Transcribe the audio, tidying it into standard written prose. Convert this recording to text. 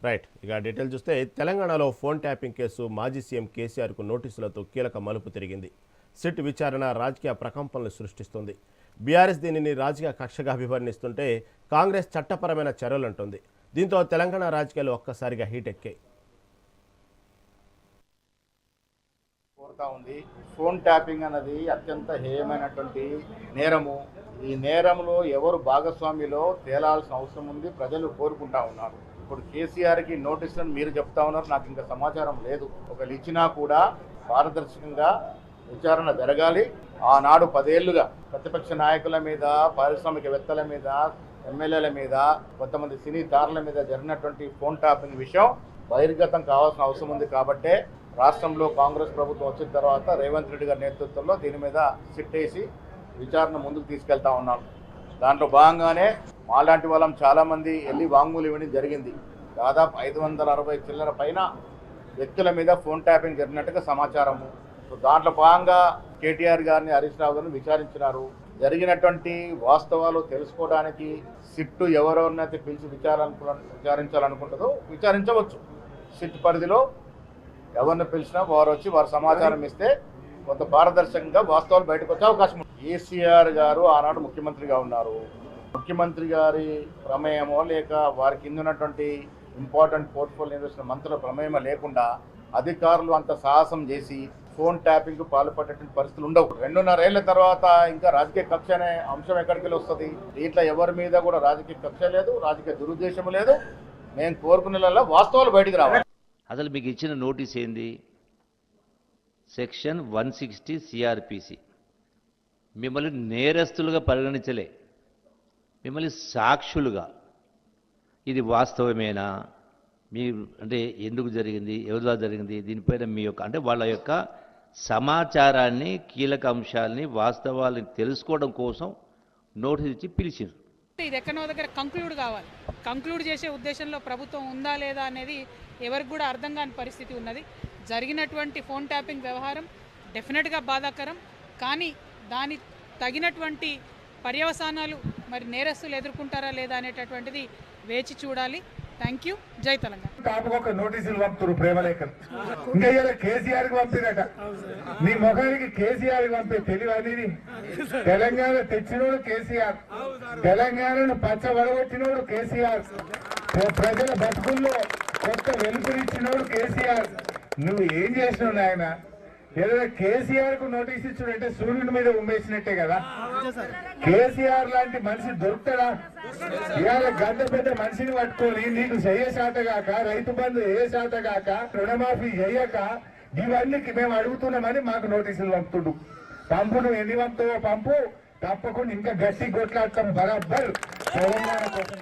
Right. ఇక detail చూస్తే తెలంగాణలో ఫోన్ ట్యాపింగ్ కేసు మాజీ సీఎం కేసీఆర్కు నోటీసులతో కీలక మలుపు తిరిగింది. సిట్ విచారణ రాజకీయ ప్రకంపనలు సృష్టిస్తుంది. బీఆర్ఎస్ దీనిని రాజకీయ కక్షగా అభివర్ణిస్తుంటే కాంగ్రెస్ చట్టపరమైన చర్యలంటుంది. దీంతో తెలంగాణ రాజకీయాలు ఒక్కసారిగా హీట్ ఎక్కాయి. ఉంది ఫోన్ ట్యాపింగ్ అన్నది అత్యంత హేయమైనటువంటి నేరము. ఈ నేరంలో ఎవరు భాగస్వామిలో తేలాల్సిన అవసరం ఉంది. ప్రజలు కోరుకుంటా ఉన్నారు. ఇప్పుడు కేసీఆర్కి నోటీసులను మీరు చెప్తా ఉన్నారు, నాకు ఇంకా సమాచారం లేదు. ఒకళ్ళు ఇచ్చినా కూడా పారదర్శకంగా విచారణ జరగాలి. ఆనాడు 10 ఏళ్లుగా ప్రతిపక్ష నాయకుల మీద, పారిశ్రామికవేత్తల మీద, ఎమ్మెల్యేల మీద, కొంతమంది సినీ తారల మీద జరిగినటువంటి ఫోన్ ట్యాపింగ్ విషయం బహిర్గతం కావాల్సిన అవసరం ఉంది. కాబట్టే రాష్ట్రంలో కాంగ్రెస్ ప్రభుత్వం వచ్చిన తర్వాత రేవంత్ రెడ్డి గారి నేతృత్వంలో దీని మీద సిట్ వేసి విచారణ ముందుకు తీసుకెళ్తా ఉన్నాం. దాంట్లో భాగంగానే మాలాంటి వాళ్ళం చాలామంది వెళ్ళి వాంగ్మూలం ఇవ్వడం జరిగింది. దాదాపు 560 చిల్లర పైన వ్యక్తుల మీద ఫోన్ ట్యాపింగ్ జరిగినట్టుగా సమాచారము. సో దాంట్లో భాగంగా కేటీఆర్ గారిని, హరీష్ రావు గారిని విచారించినారు. జరిగినటువంటి వాస్తవాలు తెలుసుకోవడానికి సిట్టు ఎవరెవరినైతే పిలిచి విచారించాలనుకుంటుందో విచారించవచ్చు. సిట్ పరిధిలో ఎవరిని పిలిచినా వారు వచ్చి వారు సమాచారం ఇస్తే కొంత పారదర్శకంగా వాస్తవాలు బయటకు వచ్చే అవకాశం ఉంది. కేసీఆర్ గారు ఆనాడు ముఖ్యమంత్రిగా ఉన్నారు. ముఖ్యమంత్రి గారి ప్రమేయమో లేక వారి కింద ఉన్నటువంటి ఇంపార్టెంట్ పోర్ట్ఫోలియో నిర్వహించిన మంత్రుల ప్రమేయమో లేకుండా అధికారులు అంత సాహసం చేసి ఫోన్ ట్యాపింగ్కు పాల్పడేటువంటి పరిస్థితులు ఉండవు. 2.5 ఏళ్ల తర్వాత ఇంకా రాజకీయ కక్ష అనే అంశం ఎక్కడికి వస్తుంది? దీంట్లో ఎవరి మీద కూడా రాజకీయ కక్ష లేదు, రాజకీయ దురుద్దేశం లేదు. మేము కోరుకునేలా వాస్తవాలు బయటికి రావాలి. అసలు మీకు ఇచ్చిన నోటీస్ ఏంది? Section 160 CrPC. మిమ్మల్ని నేరస్తులుగా పరిగణించలే, మిమ్మల్ని సాక్షులుగా. ఇది వాస్తవమేనా, మీ అంటే ఎందుకు జరిగింది, ఎవరిలా జరిగింది, దీనిపైన మీ యొక్క అంటే వాళ్ళ యొక్క సమాచారాన్ని, కీలక అంశాలని, వాస్తవాలని తెలుసుకోవడం కోసం నోటీస్ ఇచ్చి పిలిచారు. ఇది ఎక్కడో దగ్గర కంక్లూడ్ కావాలి. కంక్లూడ్ చేసే ఉద్దేశంలో ప్రభుత్వం ఉందా లేదా అనేది ఎవరికి కూడా అర్థం కాని పరిస్థితి ఉన్నది. జరిగినటువంటి ఫోన్ ట్యాపింగ్ వ్యవహారం డెఫినెట్గా బాధాకరం. కానీ దాని తగినటువంటి పర్యవసానాలు మరి నేరస్తులు ఎదుర్కొంటారా లేదా అనేటటువంటిది వేచి చూడాలి. Thank you. జై తెలంగాణ. తాపకొక నోటీసులు పంపుతారు, ప్రేమలేఖలు. ఇంకా ఇలా కేసీఆర్కి పంపినట. నీ ముఖానికి కేసీఆర్కి పంపే తెలివి అనేది. తెలంగాణ తెచ్చినోడు కేసీఆర్, తెలంగాణను పచ్చబడగొట్టినోడు కేసీఆర్, ప్రజల బతుకుల్లో కొత్త వెలుపునిచ్చినోడు కేసీఆర్. నువ్వు ఏం చేసినావు నాయన? ఏదైనా కేసీఆర్ కు నోటీస్ ఇచ్చుడంటే సూర్యుడి మీద ఉమ్మేసినట్టే కదా. కేసీఆర్ లాంటి మనిషి దొరుకుతాడా? ఇవాళ గంట పెద్ద మనిషిని పట్టుకొని నీకు చెయ్యశాతగాక, రైతు బంధు చేయశాతగాక, రుణమాఫీ చెయ్యక, ఇవన్నీ మేము అడుగుతున్నామని మాకు నోటీసులు పంపుతుడు. పంపు, నువ్వు ఎన్ని పంపుతావో పంపు, తప్పకుండా ఇంకా గట్టి కొట్లాడతాం బరాబర్ తెలంగాణ కోసం.